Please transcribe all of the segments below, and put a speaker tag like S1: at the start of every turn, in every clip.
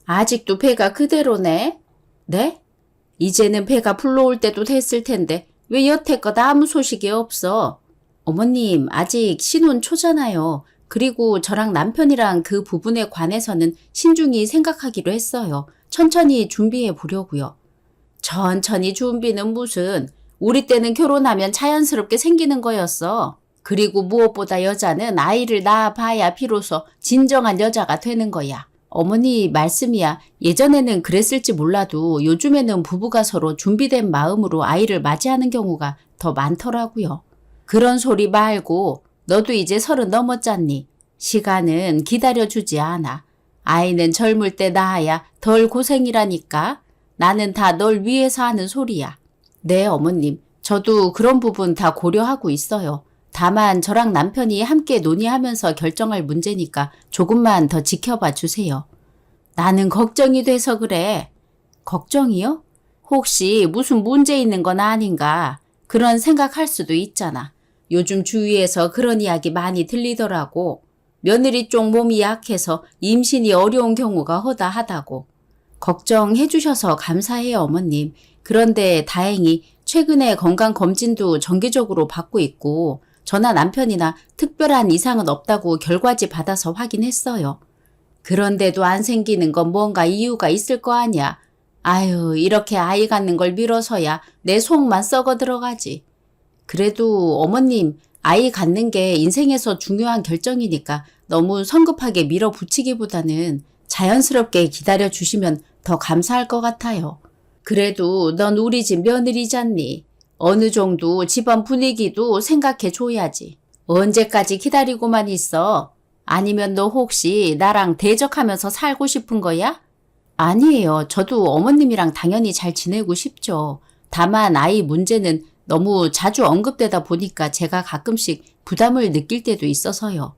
S1: 아직도 배가 그대로네? 네? 이제는 배가 불러올 때도 됐을 텐데 왜 여태껏 아무 소식이 없어? 어머님, 아직 신혼 초잖아요. 그리고 저랑 남편이랑 그 부분에 관해서는 신중히 생각하기로 했어요. 천천히 준비해 보려고요. 천천히 준비는 무슨, 우리 때는 결혼하면 자연스럽게 생기는 거였어. 그리고 무엇보다 여자는 아이를 낳아봐야 비로소 진정한 여자가 되는 거야. 어머니 말씀이야. 예전에는 그랬을지 몰라도 요즘에는 부부가 서로 준비된 마음으로 아이를 맞이하는 경우가 더 많더라고요. 그런 소리 말고 너도 이제 30 넘었잖니. 시간은 기다려주지 않아. 아이는 젊을 때 낳아야 덜 고생이라니까. 나는 다 널 위해서 하는 소리야. 네, 어머님. 저도 그런 부분 다 고려하고 있어요. 다만 저랑 남편이 함께 논의하면서 결정할 문제니까 조금만 더 지켜봐 주세요. 나는 걱정이 돼서 그래. 걱정이요? 혹시 무슨 문제 있는 건 아닌가? 그런 생각할 수도 있잖아. 요즘 주위에서 그런 이야기 많이 들리더라고. 며느리 쪽 몸이 약해서 임신이 어려운 경우가 허다하다고. 걱정해 주셔서 감사해요, 어머님. 그런데 다행히 최근에 건강검진도 정기적으로 받고 있고 저나 남편이나 특별한 이상은 없다고 결과지 받아서 확인했어요. 그런데도 안 생기는 건 뭔가 이유가 있을 거 아니야. 아유, 이렇게 아이 갖는 걸 미뤄서야 내 속만 썩어 들어가지. 그래도 어머님, 아이 갖는 게 인생에서 중요한 결정이니까 너무 성급하게 밀어붙이기보다는 자연스럽게 기다려 주시면 더 감사할 것 같아요. 그래도 넌 우리 집 며느리잖니. 어느 정도 집안 분위기도 생각해 줘야지. 언제까지 기다리고만 있어? 아니면 너 혹시 나랑 대적하면서 살고 싶은 거야? 아니에요. 저도 어머님이랑 당연히 잘 지내고 싶죠. 다만 아이 문제는 너무 자주 언급되다 보니까 제가 가끔씩 부담을 느낄 때도 있어서요.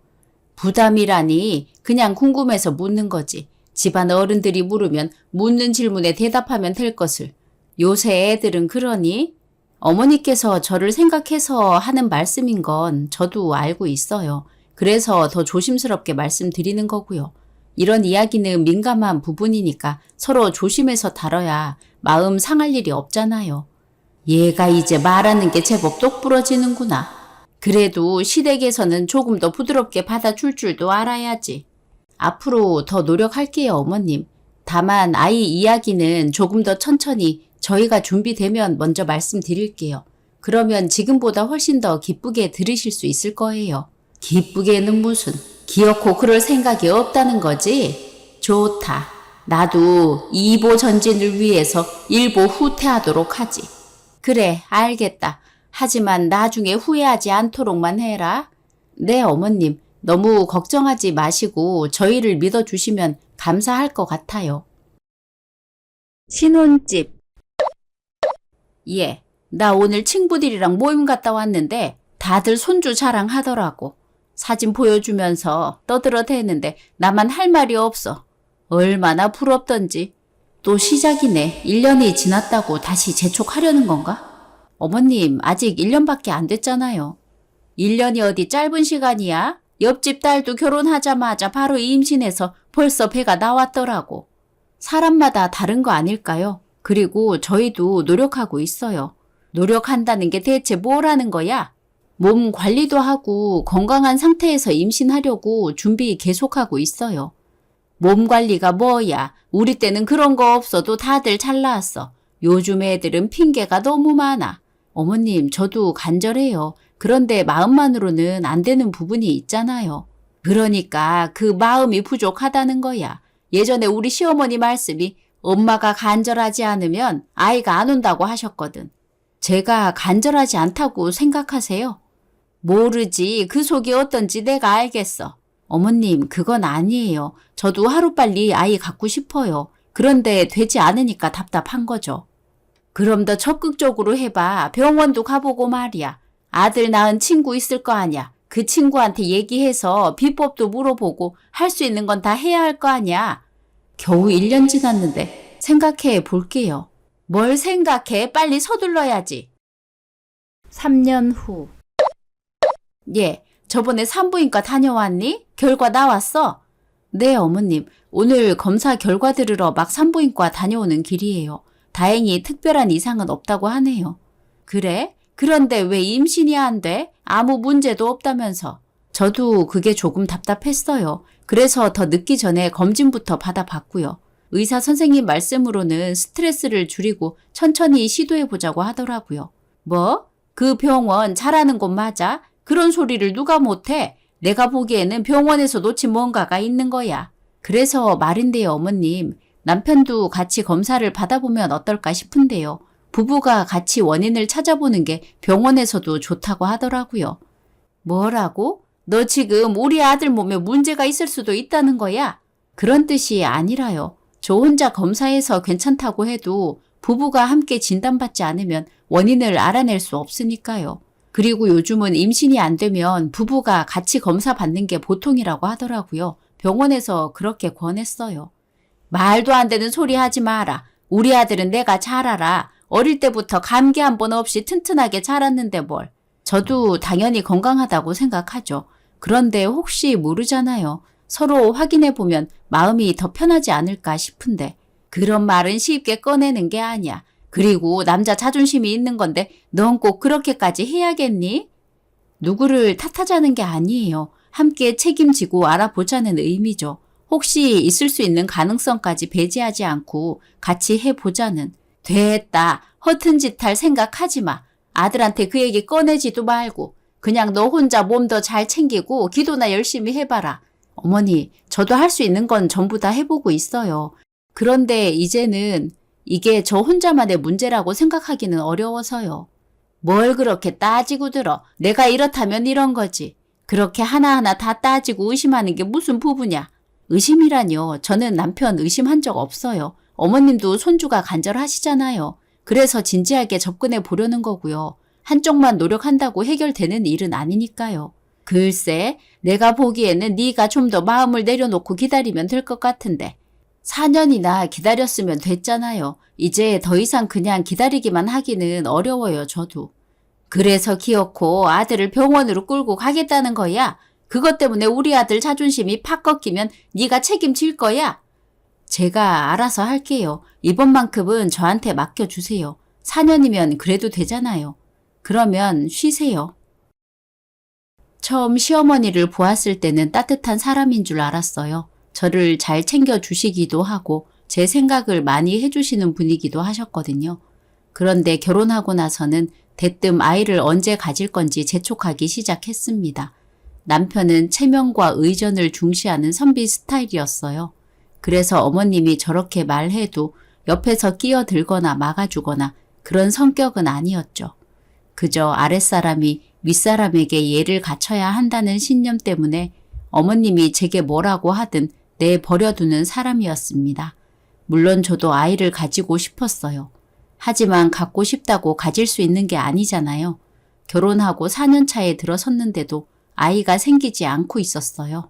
S1: 부담이라니 그냥 궁금해서 묻는 거지. 집안 어른들이 물으면 묻는 질문에 대답하면 될 것을. 요새 애들은 그러니? 어머니께서 저를 생각해서 하는 말씀인 건 저도 알고 있어요. 그래서 더 조심스럽게 말씀드리는 거고요. 이런 이야기는 민감한 부분이니까 서로 조심해서 다뤄야 마음 상할 일이 없잖아요. 얘가 이제 말하는 게 제법 똑부러지는구나. 그래도 시댁에서는 조금 더 부드럽게 받아줄 줄도 알아야지. 앞으로 더 노력할게요, 어머님. 다만 아이 이야기는 조금 더 천천히 저희가 준비되면 먼저 말씀드릴게요. 그러면 지금보다 훨씬 더 기쁘게 들으실 수 있을 거예요. 기쁘게는 무슨, 기어코 그럴 생각이 없다는 거지? 좋다. 나도 2보 전진을 위해서 1보 후퇴하도록 하지. 그래, 알겠다. 하지만 나중에 후회하지 않도록만 해라. 네, 어머님. 너무 걱정하지 마시고 저희를 믿어주시면 감사할 것 같아요. 신혼집. 예, 나 오늘 친구들이랑 모임 갔다 왔는데 다들 손주 자랑하더라고. 사진 보여주면서 떠들어대는데 나만 할 말이 없어. 얼마나 부럽던지. 또 시작이네. 1년이 지났다고 다시 재촉하려는 건가? 어머님, 아직 1년밖에 안 됐잖아요. 1년이 어디 짧은 시간이야? 옆집 딸도 결혼하자마자 바로 임신해서 벌써 배가 나왔더라고. 사람마다 다른 거 아닐까요? 그리고 저희도 노력하고 있어요. 노력한다는 게 대체 뭐라는 거야? 몸 관리도 하고 건강한 상태에서 임신하려고 준비 계속하고 있어요. 몸 관리가 뭐야? 우리 때는 그런 거 없어도 다들 잘 나왔어. 요즘 애들은 핑계가 너무 많아. 어머님, 저도 간절해요. 그런데 마음만으로는 안 되는 부분이 있잖아요. 그러니까 그 마음이 부족하다는 거야. 예전에 우리 시어머니 말씀이 엄마가 간절하지 않으면 아이가 안 온다고 하셨거든. 제가 간절하지 않다고 생각하세요? 모르지. 그 속이 어떤지 내가 알겠어. 어머님, 그건 아니에요. 저도 하루빨리 아이 갖고 싶어요. 그런데 되지 않으니까 답답한 거죠. 그럼 더 적극적으로 해봐. 병원도 가보고 말이야. 아들 낳은 친구 있을 거 아니야. 그 친구한테 얘기해서 비법도 물어보고 할 수 있는 건 다 해야 할 거 아니야. 겨우 1년 지났는데 생각해 볼게요. 뭘 생각해? 빨리 서둘러야지. 3년 후. 예, 저번에 산부인과 다녀왔니? 결과 나왔어? 네, 어머님. 오늘 검사 결과 들으러 막 산부인과 다녀오는 길이에요. 다행히 특별한 이상은 없다고 하네요. 그래? 그런데 왜 임신이 안 돼? 아무 문제도 없다면서. 저도 그게 조금 답답했어요. 그래서 더 늦기 전에 검진부터 받아봤고요. 의사 선생님 말씀으로는 스트레스를 줄이고 천천히 시도해보자고 하더라고요. 뭐? 그 병원 잘하는 곳 맞아? 그런 소리를 누가 못해? 내가 보기에는 병원에서 놓친 뭔가가 있는 거야. 그래서 말인데요, 어머님. 남편도 같이 검사를 받아보면 어떨까 싶은데요. 부부가 같이 원인을 찾아보는 게 병원에서도 좋다고 하더라고요. 뭐라고? 너 지금 우리 아들 몸에 문제가 있을 수도 있다는 거야? 그런 뜻이 아니라요. 저 혼자 검사해서 괜찮다고 해도 부부가 함께 진단받지 않으면 원인을 알아낼 수 없으니까요. 그리고 요즘은 임신이 안 되면 부부가 같이 검사 받는 게 보통이라고 하더라고요. 병원에서 그렇게 권했어요. 말도 안 되는 소리 하지 마라. 우리 아들은 내가 잘 알아. 어릴 때부터 감기 한 번 없이 튼튼하게 자랐는데 뭘. 저도 당연히 건강하다고 생각하죠. 그런데 혹시 모르잖아요. 서로 확인해보면 마음이 더 편하지 않을까 싶은데. 그런 말은 쉽게 꺼내는 게 아니야. 그리고 남자 자존심이 있는 건데 넌 꼭 그렇게까지 해야겠니? 누구를 탓하자는 게 아니에요. 함께 책임지고 알아보자는 의미죠. 혹시 있을 수 있는 가능성까지 배제하지 않고 같이 해보자는. 됐다. 허튼 짓 할 생각하지 마. 아들한테 그 얘기 꺼내지도 말고 그냥 너 혼자 몸 더 잘 챙기고 기도나 열심히 해봐라. 어머니, 저도 할 수 있는 건 전부 다 해보고 있어요. 그런데 이제는 이게 저 혼자만의 문제라고 생각하기는 어려워서요. 뭘 그렇게 따지고 들어. 내가 이렇다면 이런 거지. 그렇게 하나하나 다 따지고 의심하는 게 무슨 부부냐. 의심이라뇨. 저는 남편 의심한 적 없어요. 어머님도 손주가 간절하시잖아요. 그래서 진지하게 접근해 보려는 거고요. 한쪽만 노력한다고 해결되는 일은 아니니까요. 글쎄, 내가 보기에는 네가 좀 더 마음을 내려놓고 기다리면 될 것 같은데. 4년이나 기다렸으면 됐잖아요. 이제 더 이상 그냥 기다리기만 하기는 어려워요, 저도. 그래서 기어코 아들을 병원으로 끌고 가겠다는 거야. 그것 때문에 우리 아들 자존심이 팍 꺾이면 네가 책임질 거야. 제가 알아서 할게요. 이번만큼은 저한테 맡겨주세요. 4년이면 그래도 되잖아요. 그러면 쉬세요. 처음 시어머니를 보았을 때는 따뜻한 사람인 줄 알았어요. 저를 잘 챙겨주시기도 하고 제 생각을 많이 해주시는 분이기도 하셨거든요. 그런데 결혼하고 나서는 대뜸 아이를 언제 가질 건지 재촉하기 시작했습니다. 남편은 체면과 의전을 중시하는 선비 스타일이었어요. 그래서 어머님이 저렇게 말해도 옆에서 끼어들거나 막아주거나 그런 성격은 아니었죠. 그저 아랫사람이 윗사람에게 예를 갖춰야 한다는 신념 때문에 어머님이 제게 뭐라고 하든 내버려두는 사람이었습니다. 물론 저도 아이를 가지고 싶었어요. 하지만 갖고 싶다고 가질 수 있는 게 아니잖아요. 결혼하고 4년 차에 들어섰는데도 아이가 생기지 않고 있었어요.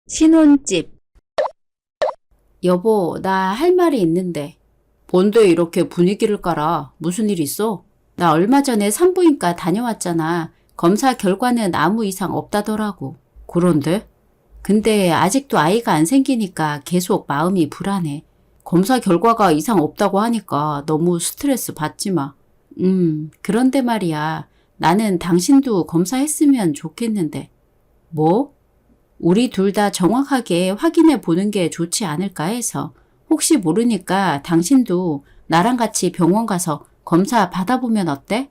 S1: 신혼집. 여보, 나 할 말이 있는데. 뭔데 이렇게 분위기를 깔아? 무슨 일 있어? 나 얼마 전에 산부인과 다녀왔잖아. 검사 결과는 아무 이상 없다더라고. 그런데? 근데 아직도 아이가 안 생기니까 계속 마음이 불안해. 검사 결과가 이상 없다고 하니까 너무 스트레스 받지 마. 그런데 말이야. 나는 당신도 검사했으면 좋겠는데. 뭐? 우리 둘 다 정확하게 확인해 보는 게 좋지 않을까 해서. 혹시 모르니까 당신도 나랑 같이 병원 가서 검사 받아보면 어때?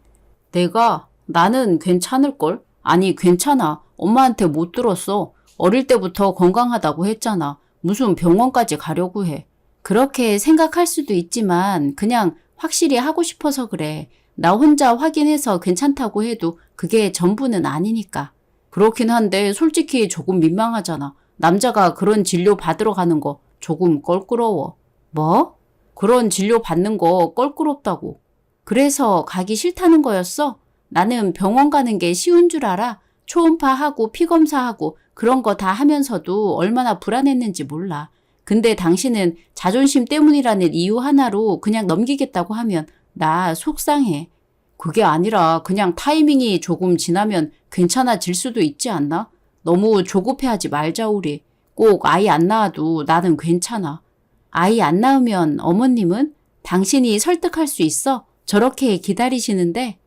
S1: 나는 괜찮을걸? 아니, 괜찮아. 엄마한테 못 들었어. 어릴 때부터 건강하다고 했잖아. 무슨 병원까지 가려고 해. 그렇게 생각할 수도 있지만 그냥 확실히 하고 싶어서 그래. 나 혼자 확인해서 괜찮다고 해도 그게 전부는 아니니까. 그렇긴 한데 솔직히 조금 민망하잖아. 남자가 그런 진료 받으러 가는 거 조금 껄끄러워. 뭐? 그런 진료 받는 거 껄끄럽다고. 그래서 가기 싫다는 거였어? 나는 병원 가는 게 쉬운 줄 알아. 초음파하고 피검사하고 그런 거 다 하면서도 얼마나 불안했는지 몰라. 근데 당신은 자존심 때문이라는 이유 하나로 그냥 넘기겠다고 하면 나 속상해. 그게 아니라 그냥 타이밍이 조금 지나면 괜찮아질 수도 있지 않나? 너무 조급해하지 말자 우리. 꼭 아이 안 낳아도 나는 괜찮아. 아이 안 낳으면 어머님은 당신이 설득할 수 있어? 저렇게 기다리시는데.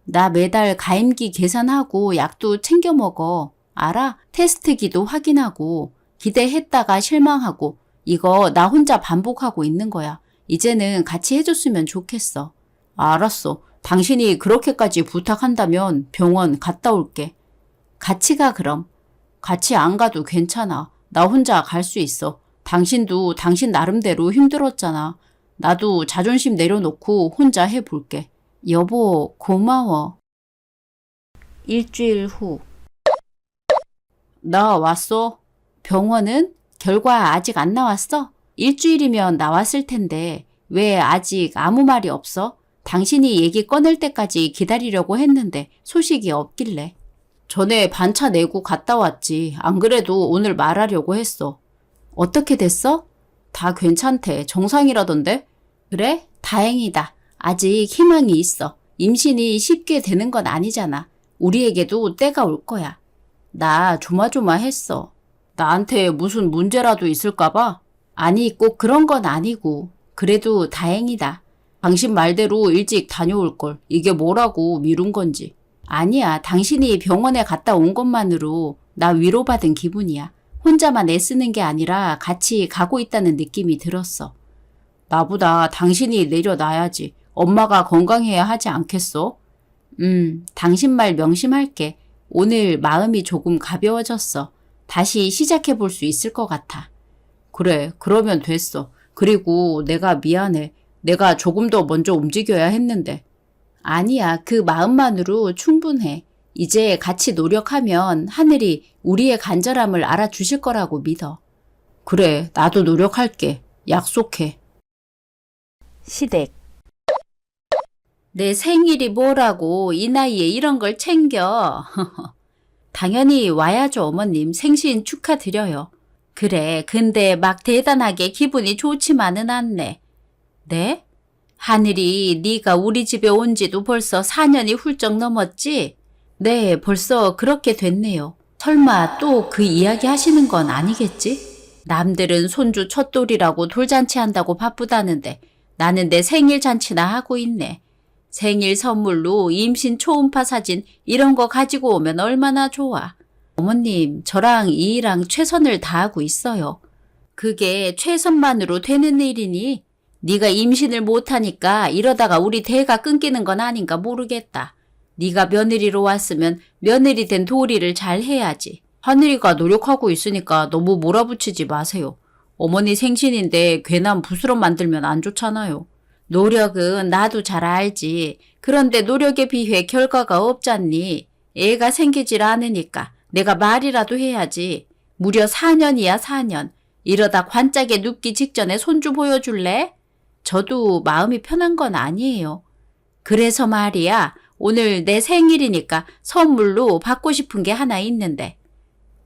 S1: 나 매달 가임기 계산하고 약도 챙겨 먹어. 알아? 테스트기도 확인하고 기대했다가 실망하고 이거 나 혼자 반복하고 있는 거야. 이제는 같이 해줬으면 좋겠어. 알았어. 당신이 그렇게까지 부탁한다면 병원 갔다 올게. 같이 가 그럼. 같이 안 가도 괜찮아. 나 혼자 갈 수 있어. 당신도 당신 나름대로 힘들었잖아. 나도 자존심 내려놓고 혼자 해볼게. 여보, 고마워. 일주일 후. 나 왔어. 병원은? 결과 아직 안 나왔어? 일주일이면 나왔을 텐데 왜 아직 아무 말이 없어? 당신이 얘기 꺼낼 때까지 기다리려고 했는데 소식이 없길래. 전에 반차 내고 갔다 왔지. 안 그래도 오늘 말하려고 했어. 어떻게 됐어? 다 괜찮대. 정상이라던데? 그래? 다행이다. 아직 희망이 있어. 임신이 쉽게 되는 건 아니잖아. 우리에게도 때가 올 거야. 나 조마조마했어. 나한테 무슨 문제라도 있을까봐? 아니, 꼭 그런 건 아니고. 그래도 다행이다. 당신 말대로 일찍 다녀올 걸. 이게 뭐라고 미룬 건지. 아니야. 당신이 병원에 갔다 온 것만으로 나 위로받은 기분이야. 혼자만 애쓰는 게 아니라 같이 가고 있다는 느낌이 들었어. 나보다 당신이 내려놔야지. 엄마가 건강해야 하지 않겠어? 당신 말 명심할게. 오늘 마음이 조금 가벼워졌어. 다시 시작해 볼 수 있을 것 같아. 그래, 그러면 됐어. 그리고 내가 미안해. 내가 조금 더 먼저 움직여야 했는데. 아니야, 그 마음만으로 충분해. 이제 같이 노력하면 하늘이 우리의 간절함을 알아주실 거라고 믿어. 그래, 나도 노력할게. 약속해. 시댁. 내 생일이 뭐라고 이 나이에 이런 걸 챙겨. 당연히 와야죠, 어머님. 생신 축하드려요. 그래, 근데 막 대단하게 기분이 좋지만은 않네. 네? 하늘이 네가 우리 집에 온 지도 벌써 4년이 훌쩍 넘었지? 네, 벌써 그렇게 됐네요. 설마 또 그 이야기 하시는 건 아니겠지? 남들은 손주 첫돌이라고 돌잔치 한다고 바쁘다는데 나는 내 생일 잔치나 하고 있네. 생일 선물로 임신 초음파 사진 이런 거 가지고 오면 얼마나 좋아. 어머님, 저랑 이이랑 최선을 다하고 있어요. 그게 최선만으로 되는 일이니? 네가 임신을 못하니까 이러다가 우리 대가 끊기는 건 아닌가 모르겠다. 네가 며느리로 왔으면 며느리 된 도리를 잘 해야지. 하늘이가 노력하고 있으니까 너무 몰아붙이지 마세요. 어머니 생신인데 괜한 부스럼 만들면 안 좋잖아요. 노력은 나도 잘 알지. 그런데 노력에 비해 결과가 없잖니. 애가 생기질 않으니까 내가 말이라도 해야지. 무려 4년이야 4년. 이러다 관짝에 눕기 직전에 손주 보여줄래? 저도 마음이 편한 건 아니에요. 그래서 말이야. 오늘 내 생일이니까 선물로 받고 싶은 게 하나 있는데.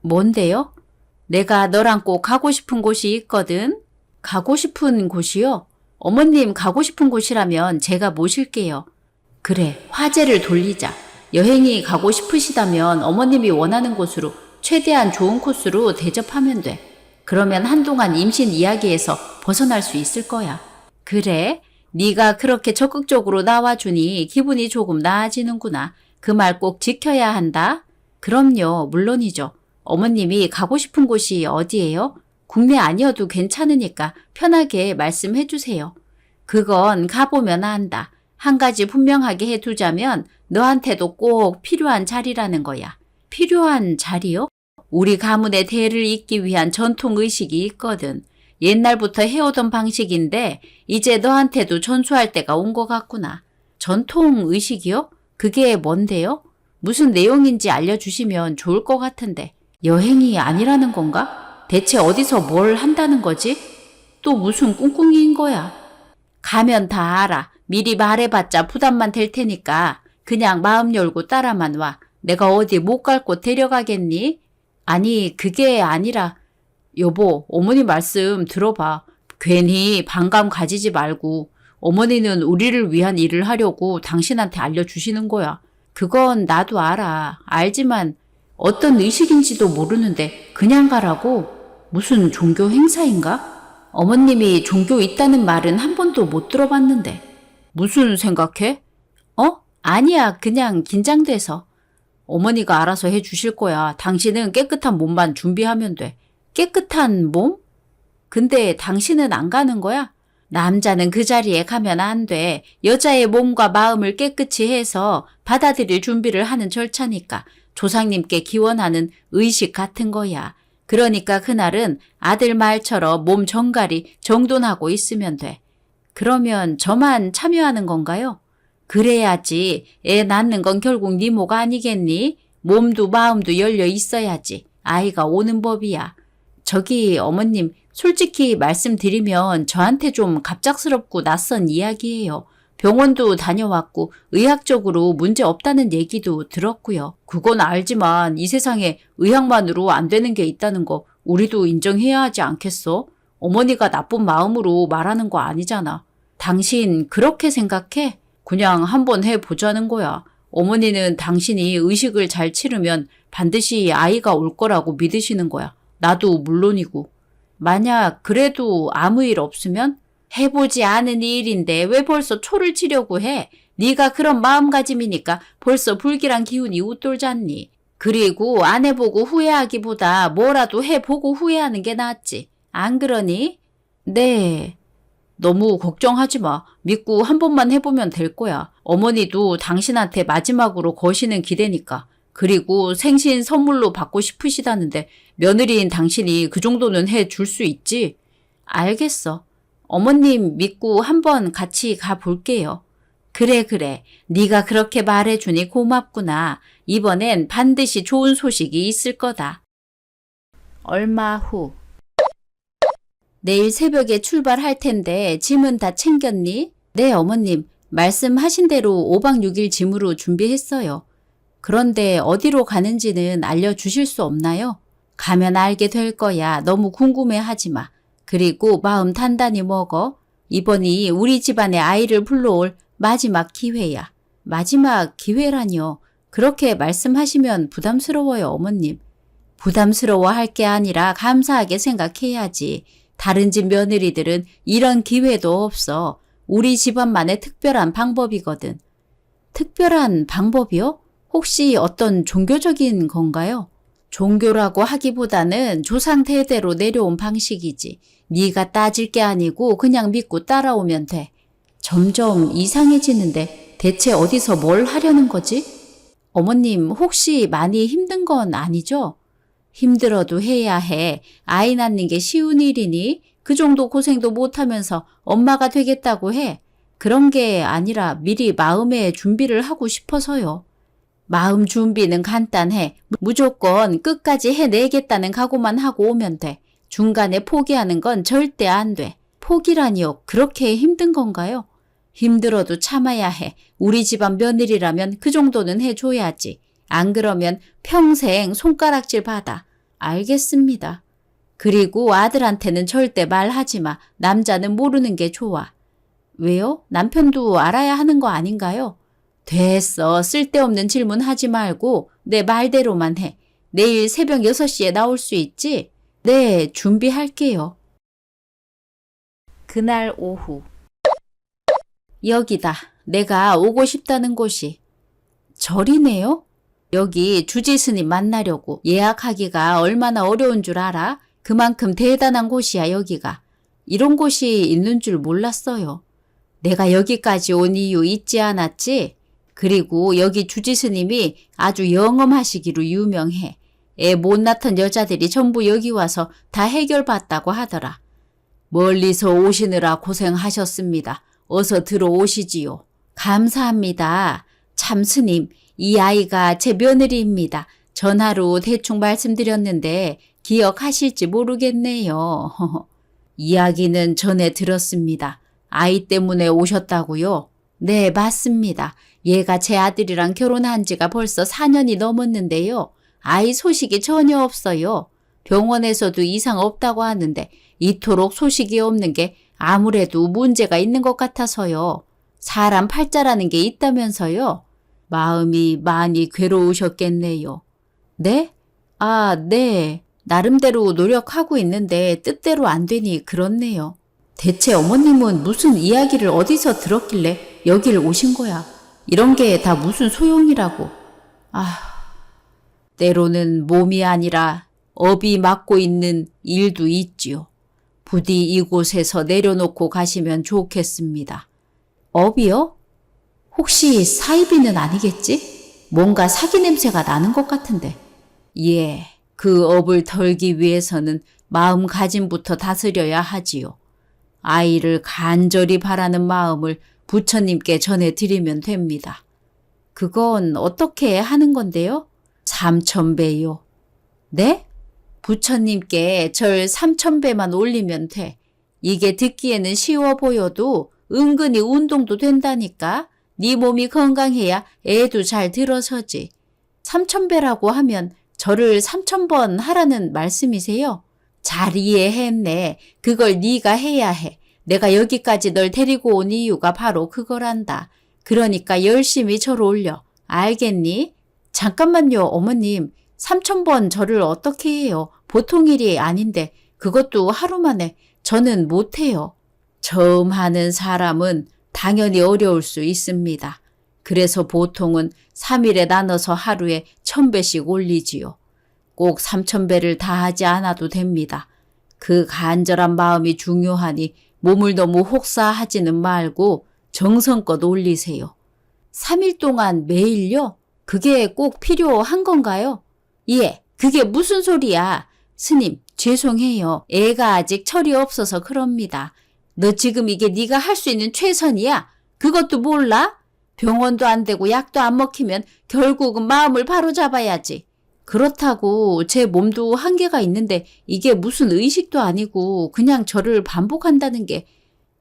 S1: 뭔데요? 내가 너랑 꼭 가고 싶은 곳이 있거든. 가고 싶은 곳이요? 어머님 가고 싶은 곳이라면 제가 모실게요. 그래, 화제를 돌리자. 여행이 가고 싶으시다면 어머님이 원하는 곳으로 최대한 좋은 코스로 대접하면 돼. 그러면 한동안 임신 이야기에서 벗어날 수 있을 거야. 그래? 네가 그렇게 적극적으로 나와주니 기분이 조금 나아지는구나. 그 말 꼭 지켜야 한다. 그럼요, 물론이죠. 어머님이 가고 싶은 곳이 어디예요? 국내 아니어도 괜찮으니까 편하게 말씀해 주세요. 그건 가보면 안다. 한 가지 분명하게 해두자면 너한테도 꼭 필요한 자리라는 거야. 필요한 자리요? 우리 가문의 대를 잇기 위한 전통 의식이 있거든. 옛날부터 해오던 방식인데 이제 너한테도 전수할 때가 온 것 같구나. 전통 의식이요? 그게 뭔데요? 무슨 내용인지 알려주시면 좋을 것 같은데. 여행이 아니라는 건가? 대체 어디서 뭘 한다는 거지? 또 무슨 꿍꿍이인 거야? 가면 다 알아. 미리 말해봤자 부담만 될 테니까 그냥 마음 열고 따라만 와. 내가 어디 못 갈 곳 데려가겠니? 아니, 그게 아니라 여보, 어머니 말씀 들어봐. 괜히 반감 가지지 말고 어머니는 우리를 위한 일을 하려고 당신한테 알려주시는 거야. 그건 나도 알아. 알지만 어떤 의식인지도 모르는데 그냥 가라고? 무슨 종교 행사인가? 어머님이 종교 있다는 말은 한 번도 못 들어봤는데. 무슨 생각해? 아니야, 그냥 긴장돼서. 어머니가 알아서 해 주실 거야. 당신은 깨끗한 몸만 준비하면 돼. 깨끗한 몸? 근데 당신은 안 가는 거야? 남자는 그 자리에 가면 안 돼. 여자의 몸과 마음을 깨끗이 해서 받아들일 준비를 하는 절차니까. 조상님께 기원하는 의식 같은 거야. 그러니까 그날은 아들 말처럼 몸 정갈이 정돈하고 있으면 돼. 그러면 저만 참여하는 건가요? 그래야지. 애 낳는 건 결국 네 모가 아니겠니? 몸도 마음도 열려 있어야지. 아이가 오는 법이야. 저기 어머님, 솔직히 말씀드리면 저한테 좀 갑작스럽고 낯선 이야기예요. 병원도 다녀왔고 의학적으로 문제 없다는 얘기도 들었고요. 그건 알지만 이 세상에 의학만으로 안 되는 게 있다는 거 우리도 인정해야 하지 않겠어? 어머니가 나쁜 마음으로 말하는 거 아니잖아. 당신 그렇게 생각해? 그냥 한번 해보자는 거야. 어머니는 당신이 의식을 잘 치르면 반드시 아이가 올 거라고 믿으시는 거야. 나도 물론이고. 만약 그래도 아무 일 없으면? 해보지 않은 일인데 왜 벌써 초를 치려고 해? 네가 그런 마음가짐이니까 벌써 불길한 기운이 웃돌잖니. 그리고 안 해보고 후회하기보다 뭐라도 해보고 후회하는 게 낫지. 안 그러니? 네. 너무 걱정하지 마. 믿고 한 번만 해보면 될 거야. 어머니도 당신한테 마지막으로 거시는 기대니까. 그리고 생신 선물로 받고 싶으시다는데 며느리인 당신이 그 정도는 해줄 수 있지? 알겠어. 어머님 믿고 한번 같이 가볼게요. 그래. 네가 그렇게 말해주니 고맙구나. 이번엔 반드시 좋은 소식이 있을 거다. 얼마 후. 내일 새벽에 출발할 텐데 짐은 다 챙겼니? 네, 어머님. 말씀하신 대로 5박 6일 짐으로 준비했어요. 그런데 어디로 가는지는 알려주실 수 없나요? 가면 알게 될 거야. 너무 궁금해하지 마. 그리고 마음 단단히 먹어. 이번이 우리 집안에 아이를 불러올 마지막 기회야. 마지막 기회라뇨. 그렇게 말씀하시면 부담스러워요, 어머님. 부담스러워할 게 아니라 감사하게 생각해야지. 다른 집 며느리들은 이런 기회도 없어. 우리 집안만의 특별한 방법이거든. 특별한 방법이요? 혹시 어떤 종교적인 건가요? 종교라고 하기보다는 조상 대대로 내려온 방식이지. 네가 따질 게 아니고 그냥 믿고 따라오면 돼. 점점 이상해지는데 대체 어디서 뭘 하려는 거지? 어머님 혹시 많이 힘든 건 아니죠? 힘들어도 해야 해. 아이 낳는 게 쉬운 일이니? 그 정도 고생도 못하면서 엄마가 되겠다고 해. 그런 게 아니라 미리 마음의 준비를 하고 싶어서요. 마음 준비는 간단해. 무조건 끝까지 해내겠다는 각오만 하고 오면 돼. 중간에 포기하는 건 절대 안 돼. 포기라니요. 그렇게 힘든 건가요? 힘들어도 참아야 해. 우리 집안 며느리라면 그 정도는 해줘야지. 안 그러면 평생 손가락질 받아. 알겠습니다. 그리고 아들한테는 절대 말하지 마. 남자는 모르는 게 좋아. 왜요? 남편도 알아야 하는 거 아닌가요? 됐어. 쓸데없는 질문 하지 말고 내 말대로만 해. 내일 새벽 6시에 나올 수 있지? 네, 준비할게요. 그날 오후. 여기다. 내가 오고 싶다는 곳이. 절이네요? 여기 주지스님 만나려고 예약하기가 얼마나 어려운 줄 알아? 그만큼 대단한 곳이야, 여기가. 이런 곳이 있는 줄 몰랐어요. 내가 여기까지 온 이유 잊지 않았지? 그리고 여기 주지스님이 아주 영험하시기로 유명해. 애 못 낳던 여자들이 전부 여기 와서 다 해결받다고 하더라. 멀리서 오시느라 고생하셨습니다. 어서 들어오시지요. 감사합니다. 참 스님, 이 아이가 제 며느리입니다. 전화로 대충 말씀드렸는데 기억하실지 모르겠네요. 이야기는 전에 들었습니다. 아이 때문에 오셨다고요? 네, 맞습니다. 얘가 제 아들이랑 결혼한 지가 벌써 4년이 넘었는데요. 아이 소식이 전혀 없어요. 병원에서도 이상 없다고 하는데 이토록 소식이 없는 게 아무래도 문제가 있는 것 같아서요. 사람 팔자라는 게 있다면서요. 마음이 많이 괴로우셨겠네요. 네? 아, 네. 나름대로 노력하고 있는데 뜻대로 안 되니 그렇네요. 대체 어머님은 무슨 이야기를 어디서 들었길래 여길 오신 거야? 이런 게 다 무슨 소용이라고. 아, 때로는 몸이 아니라 업이 맡고 있는 일도 있지요. 부디 이곳에서 내려놓고 가시면 좋겠습니다. 업이요? 혹시 사이비는 아니겠지? 뭔가 사기 냄새가 나는 것 같은데. 예, 그 업을 덜기 위해서는 마음가짐부터 다스려야 하지요. 아이를 간절히 바라는 마음을 부처님께 전해드리면 됩니다. 그건 어떻게 하는 건데요? 3,000배요. 네? 부처님께 절 3,000배만 올리면 돼. 이게 듣기에는 쉬워 보여도 은근히 운동도 된다니까. 네 몸이 건강해야 애도 잘 들어서지. 3,000배라고 하면 절을 3,000번 하라는 말씀이세요? 잘 이해했네. 그걸 네가 해야 해. 내가 여기까지 널 데리고 온 이유가 바로 그거란다. 그러니까 열심히 절 올려. 알겠니? 잠깐만요, 어머님. 3,000번 절을 어떻게 해요? 보통 일이 아닌데 그것도 하루 만에 저는 못해요. 처음 하는 사람은 당연히 어려울 수 있습니다. 그래서 보통은 3일에 나눠서 하루에 1,000배씩 올리지요. 꼭 3,000배를 다 하지 않아도 됩니다. 그 간절한 마음이 중요하니 몸을 너무 혹사하지는 말고 정성껏 올리세요. 3일 동안 매일요? 그게 꼭 필요한 건가요? 예, 그게 무슨 소리야. 스님, 죄송해요. 애가 아직 철이 없어서 그럽니다. 너 지금 이게 네가 할 수 있는 최선이야? 그것도 몰라? 병원도 안 되고 약도 안 먹히면 결국은 마음을 바로잡아야지. 그렇다고 제 몸도 한계가 있는데 이게 무슨 의식도 아니고 그냥 저를 반복한다는 게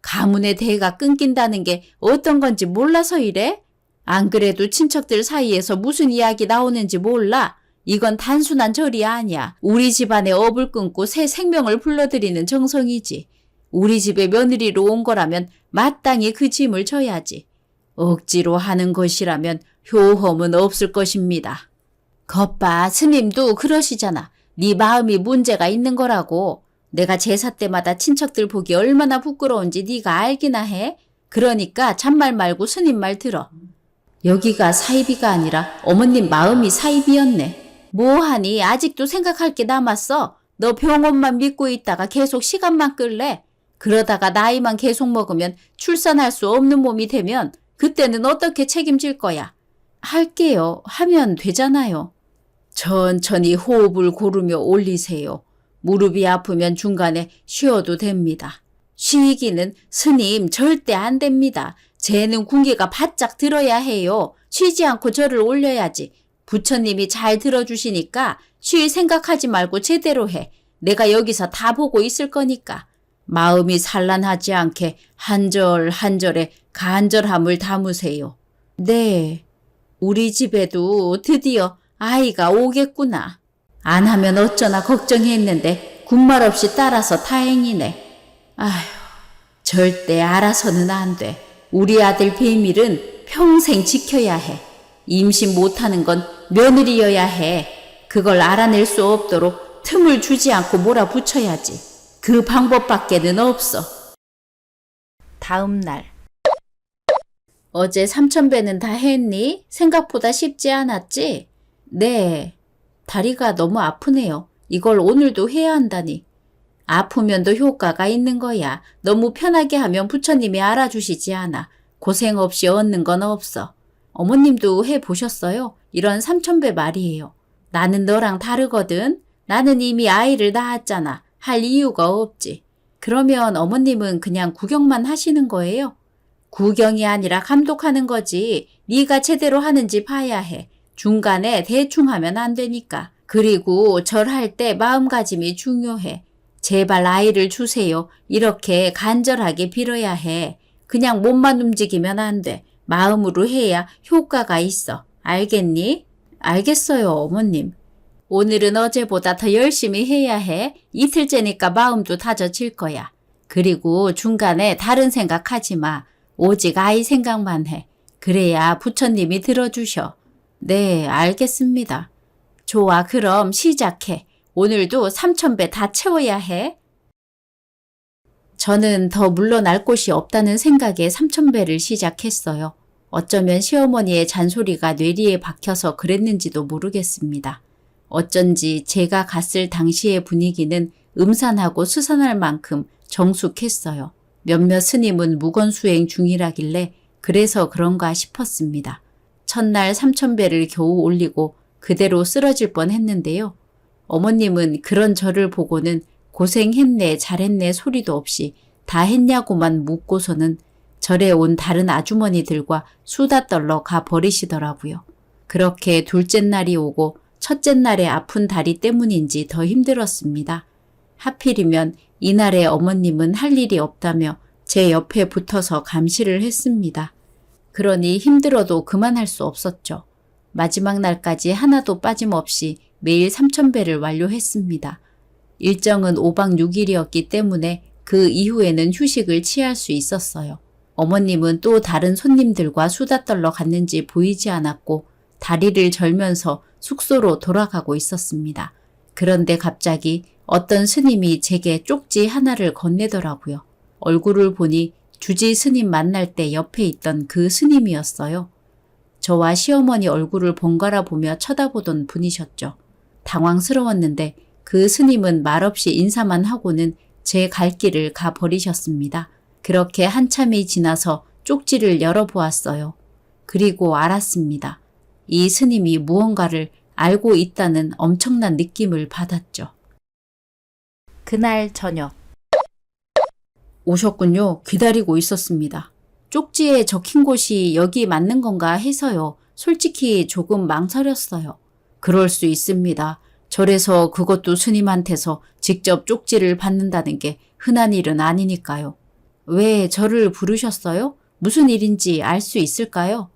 S1: 가문의 대가 끊긴다는 게 어떤 건지 몰라서 이래? 안 그래도 친척들 사이에서 무슨 이야기 나오는지 몰라? 이건 단순한 절이 아니야. 우리 집안의 업을 끊고 새 생명을 불러들이는 정성이지. 우리 집에 며느리로 온 거라면 마땅히 그 짐을 져야지. 억지로 하는 것이라면 효험은 없을 것입니다. 겉봐, 스님도 그러시잖아. 네 마음이 문제가 있는 거라고. 내가 제사 때마다 친척들 보기 얼마나 부끄러운지 네가 알기나 해? 그러니까 잔말 말고 스님 말 들어. 여기가 사이비가 아니라 어머님 마음이 사이비였네. 뭐하니 아직도 생각할 게 남았어. 너 병원만 믿고 있다가 계속 시간만 끌래. 그러다가 나이만 계속 먹으면 출산할 수 없는 몸이 되면 그때는 어떻게 책임질 거야. 할게요. 하면 되잖아요. 천천히 호흡을 고르며 올리세요. 무릎이 아프면 중간에 쉬어도 됩니다. 쉬기는 스님 절대 안 됩니다. 쟤는 군기가 바짝 들어야 해요. 쉬지 않고 절을 올려야지. 부처님이 잘 들어주시니까 쉴 생각하지 말고 제대로 해. 내가 여기서 다 보고 있을 거니까. 마음이 산란하지 않게 한 절 한 절에 간절함을 담으세요. 네, 우리 집에도 드디어 아이가 오겠구나. 안 하면 어쩌나 걱정했는데 군말 없이 따라서 다행이네. 아휴, 절대 알아서는 안 돼. 우리 아들 비밀은 평생 지켜야 해. 임신 못하는 건 며느리여야 해. 그걸 알아낼 수 없도록 틈을 주지 않고 몰아붙여야지. 그 방법밖에는 없어. 다음 날. 어제 3,000배는 다 했니? 생각보다 쉽지 않았지? 네. 다리가 너무 아프네요. 이걸 오늘도 해야 한다니. 아프면도 효과가 있는 거야. 너무 편하게 하면 부처님이 알아주시지 않아. 고생 없이 얻는 건 없어. 어머님도 해보셨어요? 이런 3,000배 말이에요. 나는 너랑 다르거든. 나는 이미 아이를 낳았잖아. 할 이유가 없지. 그러면 어머님은 그냥 구경만 하시는 거예요? 구경이 아니라 감독하는 거지. 네가 제대로 하는지 봐야 해. 중간에 대충 하면 안 되니까. 그리고 절할 때 마음가짐이 중요해. 제발 아이를 주세요. 이렇게 간절하게 빌어야 해. 그냥 몸만 움직이면 안 돼. 마음으로 해야 효과가 있어. 알겠니? 알겠어요, 어머님. 오늘은 어제보다 더 열심히 해야 해. 이틀째니까 마음도 다져질 거야. 그리고 중간에 다른 생각하지 마. 오직 아이 생각만 해. 그래야 부처님이 들어주셔. 네, 알겠습니다. 좋아, 그럼 시작해. 오늘도 3,000배 다 채워야 해. 저는 더 물러날 곳이 없다는 생각에 3,000배를 시작했어요. 어쩌면 시어머니의 잔소리가 뇌리에 박혀서 그랬는지도 모르겠습니다. 어쩐지 제가 갔을 당시의 분위기는 음산하고 스산할 만큼 정숙했어요. 몇몇 스님은 무건수행 중이라길래 그래서 그런가 싶었습니다. 첫날 3,000배를 겨우 올리고 그대로 쓰러질 뻔했는데요. 어머님은 그런 저를 보고는 고생했네 잘했네 소리도 없이 다 했냐고만 묻고서는 절에 온 다른 아주머니들과 수다 떨러 가 버리시더라고요. 그렇게 둘째 날이 오고 첫째 날의 아픈 다리 때문인지 더 힘들었습니다. 하필이면 이날에 어머님은 할 일이 없다며 제 옆에 붙어서 감시를 했습니다. 그러니 힘들어도 그만할 수 없었죠. 마지막 날까지 하나도 빠짐없이 매일 3,000배를 완료했습니다. 일정은 5박 6일이었기 때문에 그 이후에는 휴식을 취할 수 있었어요. 어머님은 또 다른 손님들과 수다 떨러 갔는지 보이지 않았고 다리를 절면서 숙소로 돌아가고 있었습니다. 그런데 갑자기 어떤 스님이 제게 쪽지 하나를 건네더라고요. 얼굴을 보니 주지 스님 만날 때 옆에 있던 그 스님이었어요. 저와 시어머니 얼굴을 번갈아 보며 쳐다보던 분이셨죠. 당황스러웠는데 그 스님은 말없이 인사만 하고는 제 갈 길을 가버리셨습니다. 그렇게 한참이 지나서 쪽지를 열어보았어요. 그리고 알았습니다. 이 스님이 무언가를 알고 있다는 엄청난 느낌을 받았죠. 그날 저녁. 오셨군요. 기다리고 있었습니다. 쪽지에 적힌 곳이 여기 맞는 건가 해서요. 솔직히 조금 망설였어요. 그럴 수 있습니다. 절에서 그것도 스님한테서 직접 쪽지를 받는다는 게 흔한 일은 아니니까요. 왜 저를 부르셨어요? 무슨 일인지 알 수 있을까요?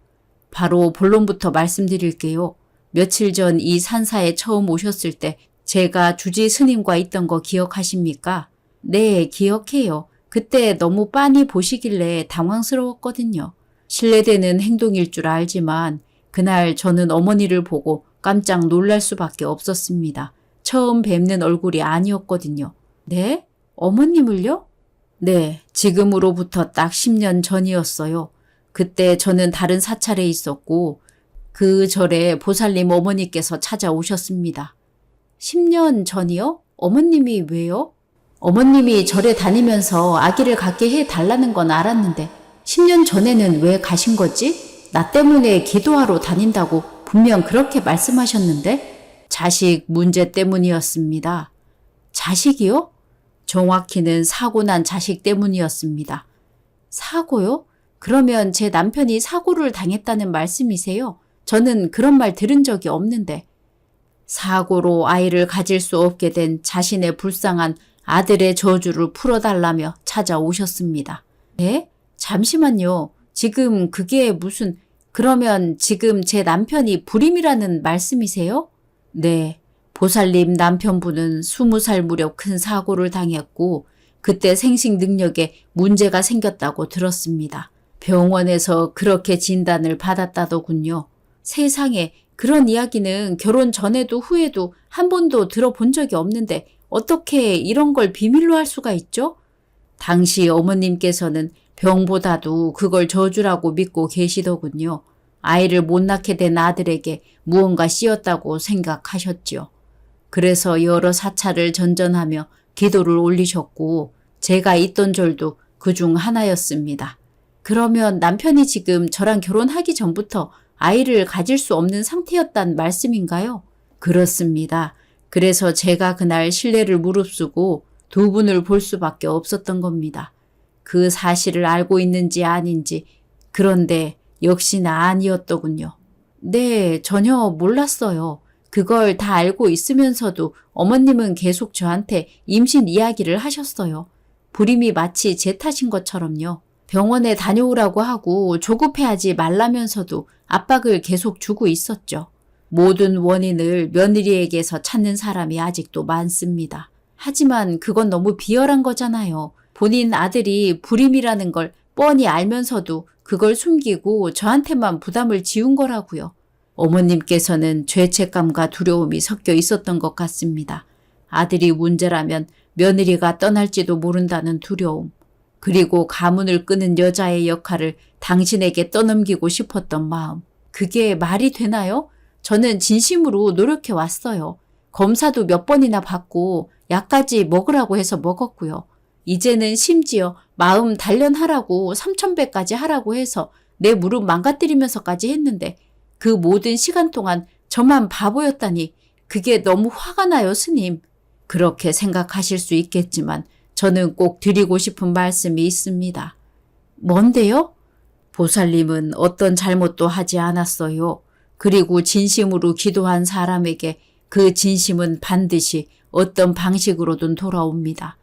S1: 바로 본론부터 말씀드릴게요. 며칠 전 이 산사에 처음 오셨을 때 제가 주지 스님과 있던 거 기억하십니까? 네, 기억해요. 그때 너무 빤히 보시길래 당황스러웠거든요. 실례되는 행동일 줄 알지만 그날 저는 어머니를 보고 깜짝 놀랄 수밖에 없었습니다. 처음 뵙는 얼굴이 아니었거든요. 네? 어머님을요? 네, 지금으로부터 딱 10년 전이었어요. 그때 저는 다른 사찰에 있었고 그 절에 보살님 어머니께서 찾아오셨습니다. 10년 전이요? 어머님이 왜요? 어머님이 절에 다니면서 아기를 갖게 해달라는 건 알았는데 10년 전에는 왜 가신 거지? 나 때문에 기도하러 다닌다고 분명 그렇게 말씀하셨는데 자식 문제 때문이었습니다. 자식이요? 정확히는 사고 난 자식 때문이었습니다. 사고요? 그러면 제 남편이 사고를 당했다는 말씀이세요? 저는 그런 말 들은 적이 없는데. 사고로 아이를 가질 수 없게 된 자신의 불쌍한 아들의 저주를 풀어달라며 찾아오셨습니다. 네? 잠시만요. 지금 그게 무슨... 그러면 지금 제 남편이 불임이라는 말씀이세요? 네. 보살님 남편분은 20살 무렵 큰 사고를 당했고 그때 생식 능력에 문제가 생겼다고 들었습니다. 병원에서 그렇게 진단을 받았다더군요. 세상에 그런 이야기는 결혼 전에도 후에도 한 번도 들어본 적이 없는데 어떻게 이런 걸 비밀로 할 수가 있죠? 당시 어머님께서는 병보다도 그걸 저주라고 믿고 계시더군요. 아이를 못 낳게 된 아들에게 무언가 씌었다고 생각하셨지요. 그래서 여러 사찰을 전전하며 기도를 올리셨고 제가 있던 절도 그중 하나였습니다. 그러면 남편이 지금 저랑 결혼하기 전부터 아이를 가질 수 없는 상태였단 말씀인가요? 그렇습니다. 그래서 제가 그날 신뢰를 무릅쓰고 두 분을 볼 수밖에 없었던 겁니다. 그 사실을 알고 있는지 아닌지 그런데 역시나 아니었더군요. 네, 전혀 몰랐어요. 그걸 다 알고 있으면서도 어머님은 계속 저한테 임신 이야기를 하셨어요. 불임이 마치 제 탓인 것처럼요. 병원에 다녀오라고 하고 조급해하지 말라면서도 압박을 계속 주고 있었죠. 모든 원인을 며느리에게서 찾는 사람이 아직도 많습니다. 하지만 그건 너무 비열한 거잖아요. 본인 아들이 불임이라는 걸 뻔히 알면서도 그걸 숨기고 저한테만 부담을 지운 거라고요. 어머님께서는 죄책감과 두려움이 섞여 있었던 것 같습니다. 아들이 문제라면 며느리가 떠날지도 모른다는 두려움, 그리고 가문을 끄는 여자의 역할을 당신에게 떠넘기고 싶었던 마음. 그게 말이 되나요? 저는 진심으로 노력해 왔어요. 검사도 몇 번이나 받고 약까지 먹으라고 해서 먹었고요. 이제는 심지어 마음 단련하라고 3,000배까지 하라고 해서 내 무릎 망가뜨리면서까지 했는데 그 모든 시간 동안 저만 바보였다니 그게 너무 화가 나요, 스님. 그렇게 생각하실 수 있겠지만 저는 꼭 드리고 싶은 말씀이 있습니다. 뭔데요? 보살님은 어떤 잘못도 하지 않았어요. 그리고 진심으로 기도한 사람에게 그 진심은 반드시 어떤 방식으로든 돌아옵니다.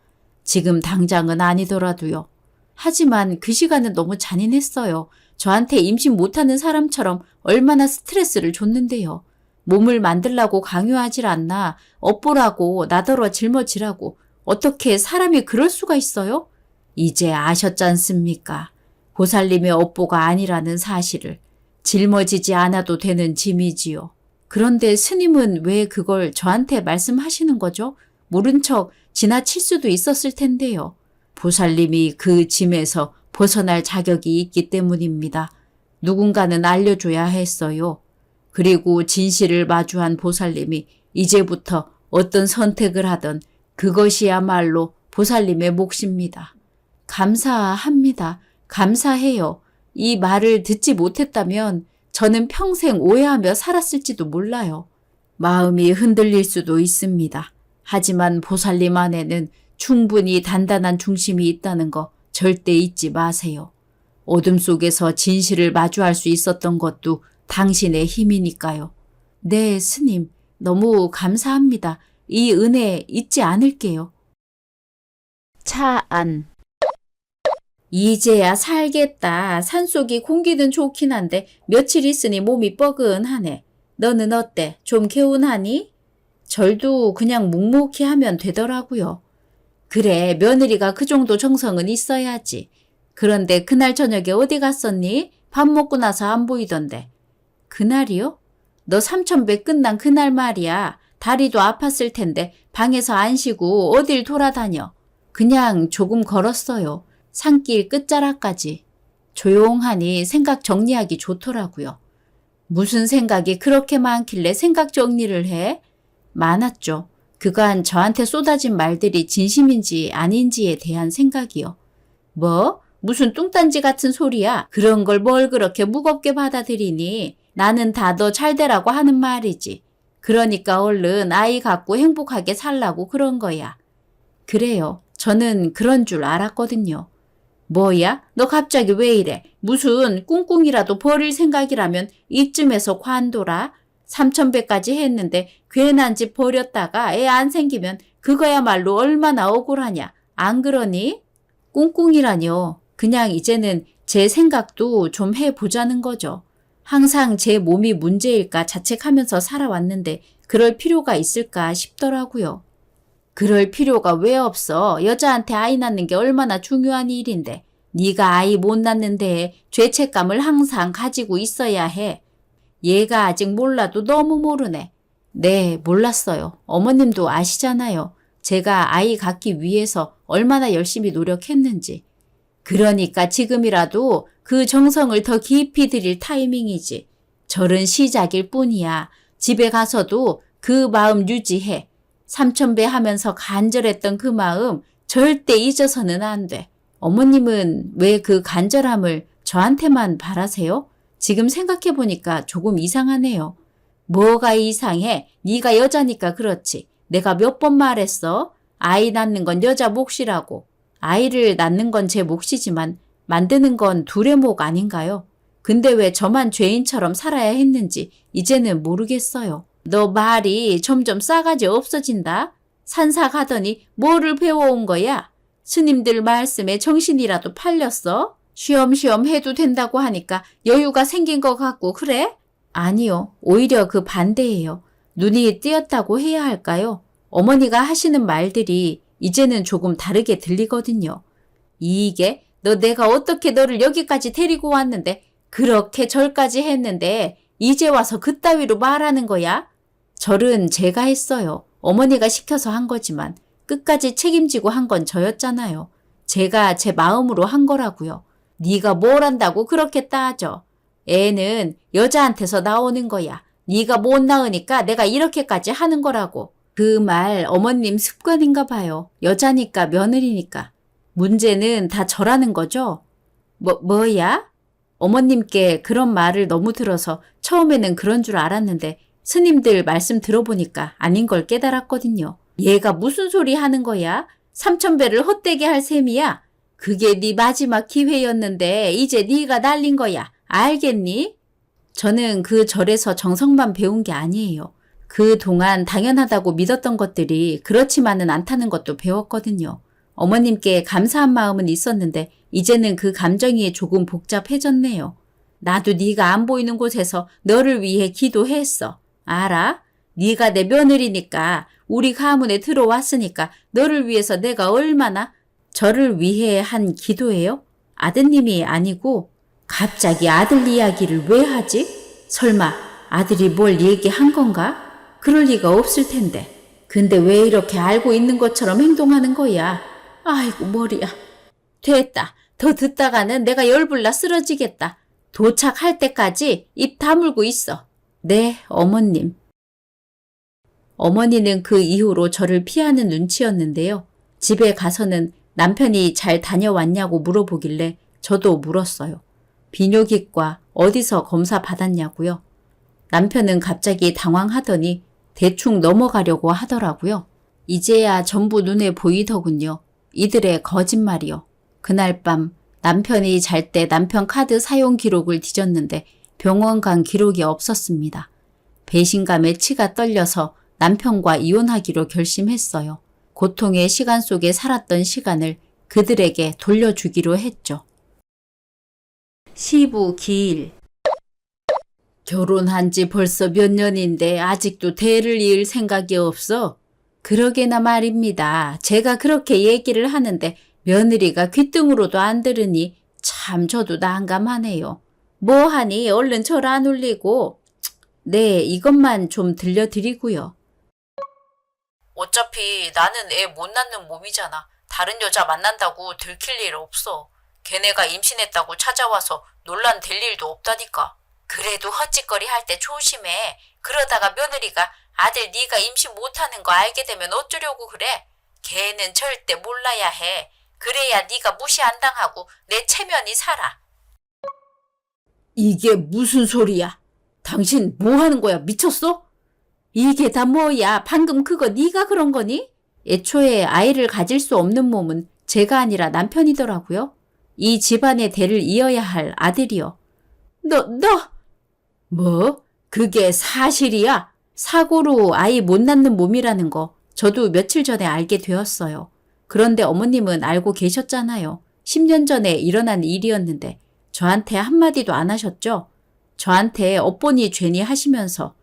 S1: 지금 당장은 아니더라도요. 하지만 그 시간은 너무 잔인했어요. 저한테 임신 못하는 사람처럼 얼마나 스트레스를 줬는데요. 몸을 만들라고 강요하질 않나, 업보라고 나더러 짊어지라고. 어떻게 사람이 그럴 수가 있어요? 이제 아셨지 않습니까? 보살님의 업보가 아니라는 사실을. 짊어지지 않아도 되는 짐이지요. 그런데 스님은 왜 그걸 저한테 말씀하시는 거죠? 모른 척 지나칠 수도 있었을 텐데요. 보살님이 그 짐에서 벗어날 자격이 있기 때문입니다. 누군가는 알려줘야 했어요. 그리고 진실을 마주한 보살님이 이제부터 어떤 선택을 하던 그것이야말로 보살님의 몫입니다. 감사합니다. 감사해요. 이 말을 듣지 못했다면 저는 평생 오해하며 살았을지도 몰라요. 마음이 흔들릴 수도 있습니다. 하지만 보살님 안에는 충분히 단단한 중심이 있다는 거 절대 잊지 마세요. 어둠 속에서 진실을 마주할 수 있었던 것도 당신의 힘이니까요. 네, 스님. 너무 감사합니다. 이 은혜 잊지 않을게요. 차 안. 이제야 살겠다. 산속이 공기는 좋긴 한데 며칠 있으니 몸이 뻐근하네. 너는 어때? 좀 개운하니? 절도 그냥 묵묵히 하면 되더라고요. 그래, 며느리가 그 정도 정성은 있어야지. 그런데 그날 저녁에 어디 갔었니? 밥 먹고 나서 안 보이던데. 그날이요? 너 3,000배 끝난 그날 말이야. 다리도 아팠을 텐데 방에서 안 쉬고 어딜 돌아다녀. 그냥 조금 걸었어요. 산길 끝자락까지. 조용하니 생각 정리하기 좋더라고요. 무슨 생각이 그렇게 많길래 생각 정리를 해? 많았죠. 그간 저한테 쏟아진 말들이 진심인지 아닌지에 대한 생각이요. 뭐? 무슨 뚱딴지 같은 소리야? 그런 걸 뭘 그렇게 무겁게 받아들이니? 나는 다 너 잘되라고 하는 말이지. 그러니까 얼른 아이 갖고 행복하게 살라고 그런 거야. 그래요. 저는 그런 줄 알았거든요. 뭐야? 너 갑자기 왜 이래? 무슨 꿍꿍이라도 버릴 생각이라면 이쯤에서 관둬라. 3,000배까지 했는데 괜한 집 버렸다가 애 안 생기면 그거야말로 얼마나 억울하냐. 안 그러니? 꿍꿍이라뇨. 그냥 이제는 제 생각도 좀 해보자는 거죠. 항상 제 몸이 문제일까 자책하면서 살아왔는데 그럴 필요가 있을까 싶더라고요. 그럴 필요가 왜 없어. 여자한테 아이 낳는 게 얼마나 중요한 일인데. 네가 아이 못 낳는 데에 죄책감을 항상 가지고 있어야 해. 얘가 아직 몰라도 너무 모르네. 네, 몰랐어요. 어머님도 아시잖아요. 제가 아이 갖기 위해서 얼마나 열심히 노력했는지. 그러니까 지금이라도 그 정성을 더 깊이 들일 타이밍이지. 절은 시작일 뿐이야. 집에 가서도 그 마음 유지해. 3,000배 하면서 간절했던 그 마음 절대 잊어서는 안 돼. 어머님은 왜 그 간절함을 저한테만 바라세요? 지금 생각해보니까 조금 이상하네요. 뭐가 이상해? 네가 여자니까 그렇지. 내가 몇 번 말했어? 아이 낳는 건 여자 몫이라고. 아이를 낳는 건 제 몫이지만 만드는 건 둘의 몫 아닌가요? 근데 왜 저만 죄인처럼 살아야 했는지 이제는 모르겠어요. 너 말이 점점 싸가지 없어진다. 산사 가더니 뭐를 배워온 거야? 스님들 말씀에 정신이라도 팔렸어? 쉬엄쉬엄 해도 된다고 하니까 여유가 생긴 것 같고 그래? 아니요. 오히려 그 반대예요. 눈이 띄었다고 해야 할까요? 어머니가 하시는 말들이 이제는 조금 다르게 들리거든요. 이게 너 내가 어떻게 너를 여기까지 데리고 왔는데 그렇게 절까지 했는데 이제 와서 그따위로 말하는 거야? 절은 제가 했어요. 어머니가 시켜서 한 거지만 끝까지 책임지고 한 건 저였잖아요. 제가 제 마음으로 한 거라고요. 네가 뭘 한다고 그렇게 따져. 애는 여자한테서 나오는 거야. 네가 못 낳으니까 내가 이렇게까지 하는 거라고. 그 말 어머님 습관인가 봐요. 여자니까 며느리니까. 문제는 다 저라는 거죠? 뭐야? 어머님께 그런 말을 너무 들어서 처음에는 그런 줄 알았는데 스님들 말씀 들어보니까 아닌 걸 깨달았거든요. 얘가 무슨 소리 하는 거야? 삼천배를 헛되게 할 셈이야. 그게 네 마지막 기회였는데 이제 네가 날린 거야. 알겠니? 저는 그 절에서 정성만 배운 게 아니에요. 그동안 당연하다고 믿었던 것들이 그렇지만은 않다는 것도 배웠거든요. 어머님께 감사한 마음은 있었는데 이제는 그 감정이 조금 복잡해졌네요. 나도 네가 안 보이는 곳에서 너를 위해 기도했어. 알아? 네가 내 며느리니까 우리 가문에 들어왔으니까 너를 위해서 내가 얼마나 저를 위해 한 기도예요? 아드님이 아니고 갑자기 아들 이야기를 왜 하지? 설마 아들이 뭘 얘기한 건가? 그럴 리가 없을 텐데. 근데 왜 이렇게 알고 있는 것처럼 행동하는 거야? 아이고 머리야. 됐다. 더 듣다가는 내가 열불나 쓰러지겠다. 도착할 때까지 입 다물고 있어. 네, 어머님. 어머니는 그 이후로 저를 피하는 눈치였는데요. 집에 가서는 남편이 잘 다녀왔냐고 물어보길래 저도 물었어요. 비뇨기과 어디서 검사 받았냐고요. 남편은 갑자기 당황하더니 대충 넘어가려고 하더라고요. 이제야 전부 눈에 보이더군요. 이들의 거짓말이요. 그날 밤 남편이 잘 때 남편 카드 사용 기록을 뒤졌는데 병원 간 기록이 없었습니다. 배신감에 치가 떨려서 남편과 이혼하기로 결심했어요. 고통의 시간 속에 살았던 시간을 그들에게 돌려주기로 했죠. 시부 기일. 결혼한 지 벌써 몇 년인데 아직도 대를 이을 생각이 없어? 그러게나 말입니다. 제가 그렇게 얘기를 하는데 며느리가 귓등으로도 안 들으니 참 저도 난감하네요. 뭐하니 얼른 절 안 울리고. 네, 이것만 좀 들려드리고요. 어차피 나는 애 못 낳는 몸이잖아. 다른 여자 만난다고 들킬 일 없어. 걔네가 임신했다고 찾아와서 논란 될 일도 없다니까. 그래도 헛짓거리 할 때 조심해. 그러다가 며느리가 아들 네가 임신 못하는 거 알게 되면 어쩌려고 그래. 걔는 절대 몰라야 해. 그래야 네가 무시 안 당하고 내 체면이 살아. 이게 무슨 소리야? 당신 뭐 하는 거야? 미쳤어? 이게 다 뭐야? 방금 그거 네가 그런 거니? 애초에 아이를 가질 수 없는 몸은 제가 아니라 남편이더라고요. 이 집안의 대를 이어야 할 아들이요. 뭐? 그게 사실이야? 사고로 아이 못 낳는 몸이라는 거 저도 며칠 전에 알게 되었어요. 그런데 어머님은 알고 계셨잖아요. 10년 전에 일어난 일이었는데 저한테 한마디도 안 하셨죠? 저한테 업보니 죄니 하시면서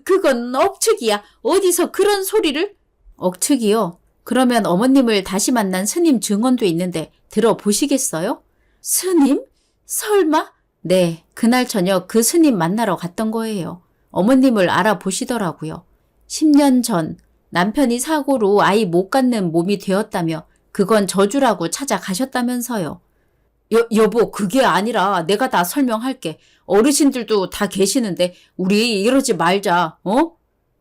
S1: 그건 억측이야. 어디서 그런 소리를? 억측이요? 그러면 어머님을 다시 만난 스님 증언도 있는데 들어보시겠어요? 스님? 설마? 네, 그날 저녁 그 스님 만나러 갔던 거예요. 어머님을 알아보시더라고요. 10년 전 남편이 사고로 아이 못 갖는 몸이 되었다며 그건 저주라고 찾아가셨다면서요. 여보, 그게 아니라 내가 다 설명할게. 어르신들도 다 계시는데 우리 이러지 말자, 어?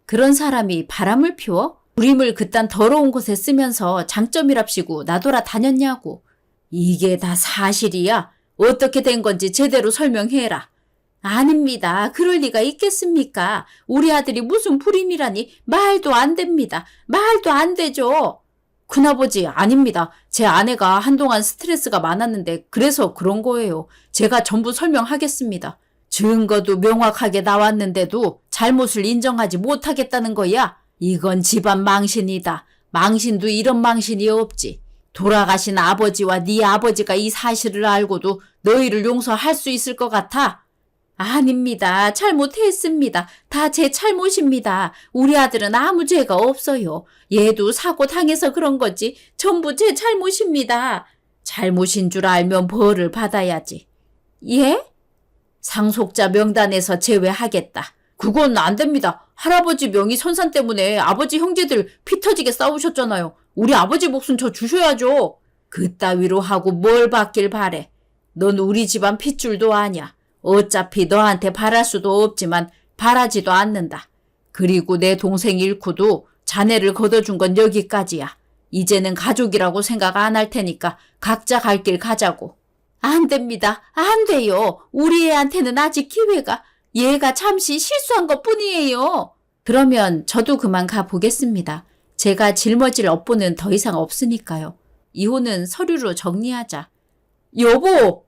S1: 그런 사람이 바람을 피워? 우림을 그딴 더러운 곳에 쓰면서 장점이랍시고 나돌아 다녔냐고. 이게 다 사실이야? 어떻게 된 건지 제대로 설명해라. 아닙니다. 그럴 리가 있겠습니까? 우리 아들이 무슨 불임이라니 말도 안 됩니다. 말도 안 되죠. 큰아버지, 아닙니다. 제 아내가 한동안 스트레스가 많았는데 그래서 그런 거예요. 제가 전부 설명하겠습니다. 증거도 명확하게 나왔는데도 잘못을 인정하지 못하겠다는 거야? 이건 집안 망신이다. 망신도 이런 망신이 없지. 돌아가신 아버지와 네 아버지가 이 사실을 알고도 너희를 용서할 수 있을 것 같아? 아닙니다. 잘못했습니다. 다 제 잘못입니다. 우리 아들은 아무 죄가 없어요. 얘도 사고 당해서 그런 거지. 전부 제 잘못입니다. 잘못인 줄 알면 벌을 받아야지. 예? 상속자 명단에서 제외하겠다. 그건 안 됩니다. 할아버지 명의 선산 때문에 아버지 형제들 피 터지게 싸우셨잖아요. 우리 아버지 몫은 저 주셔야죠. 그따위로 하고 뭘 받길 바래. 넌 우리 집안 핏줄도 아냐. 어차피 너한테 바랄 수도 없지만 바라지도 않는다. 그리고 내 동생 일쿠도 자네를 걷어준 건 여기까지야. 이제는 가족이라고 생각 안 할 테니까 각자 갈 길 가자고. 안 됩니다. 안 돼요. 우리 애한테는 아직 기회가. 얘가 잠시 실수한 것 뿐이에요. 그러면 저도 그만 가보겠습니다. 제가 짊어질 업보는 더 이상 없으니까요. 이혼은 서류로 정리하자. 여보!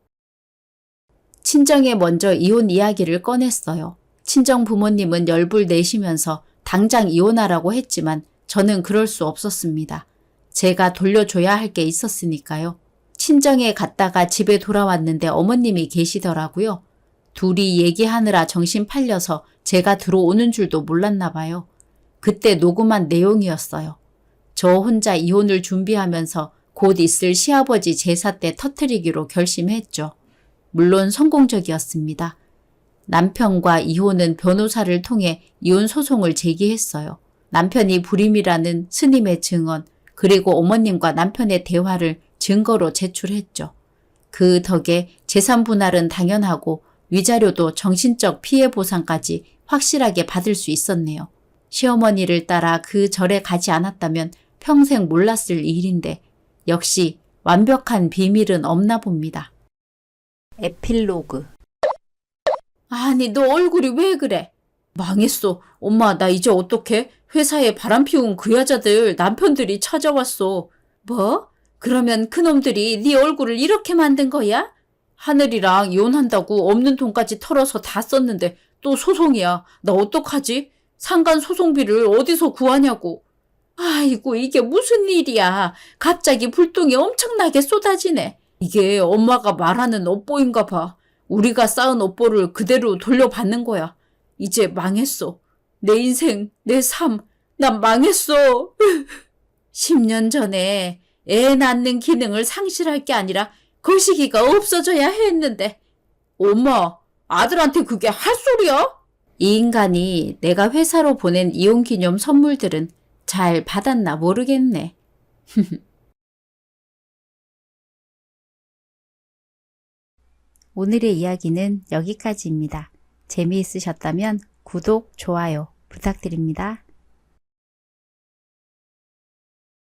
S1: 친정에 먼저 이혼 이야기를 꺼냈어요. 친정 부모님은 열불 내시면서 당장 이혼하라고 했지만 저는 그럴 수 없었습니다. 제가 돌려줘야 할 게 있었으니까요. 친정에 갔다가 집에 돌아왔는데 어머님이 계시더라고요. 둘이 얘기하느라 정신 팔려서 제가 들어오는 줄도 몰랐나 봐요. 그때 녹음한 내용이었어요. 저 혼자 이혼을 준비하면서 곧 있을 시아버지 제사 때 터뜨리기로 결심했죠. 물론 성공적이었습니다. 남편과 이혼은 변호사를 통해 이혼 소송을 제기했어요. 남편이 불임이라는 스님의 증언, 그리고 어머님과 남편의 대화를 증거로 제출했죠. 그 덕에 재산 분할은 당연하고 위자료도 정신적 피해 보상까지 확실하게 받을 수 있었네요. 시어머니를 따라 그 절에 가지 않았다면 평생 몰랐을 일인데 역시 완벽한 비밀은 없나 봅니다. 에필로그. 아니 너 얼굴이 왜 그래? 망했어. 엄마 나 이제 어떡해? 회사에 바람 피운 그 여자들 남편들이 찾아왔어. 뭐? 그러면 그놈들이 네 얼굴을 이렇게 만든 거야? 하늘이랑 이혼한다고 없는 돈까지 털어서 다 썼는데 또 소송이야. 나 어떡하지? 상간 소송비를 어디서 구하냐고. 아이고 이게 무슨 일이야. 갑자기 불똥이 엄청나게 쏟아지네. 이게 엄마가 말하는 업보인가 봐. 우리가 쌓은 업보를 그대로 돌려받는 거야. 이제 망했어. 내 인생, 내 삶, 난 망했어. 10년 전에 애 낳는 기능을 상실할 게 아니라 거시기가 없어져야 했는데. 엄마, 아들한테 그게 할 소리야? 이 인간이 내가 회사로 보낸 이혼기념 선물들은 잘 받았나 모르겠네. 오늘의 이야기는 여기까지입니다. 재미있으셨다면 구독, 좋아요 부탁드립니다.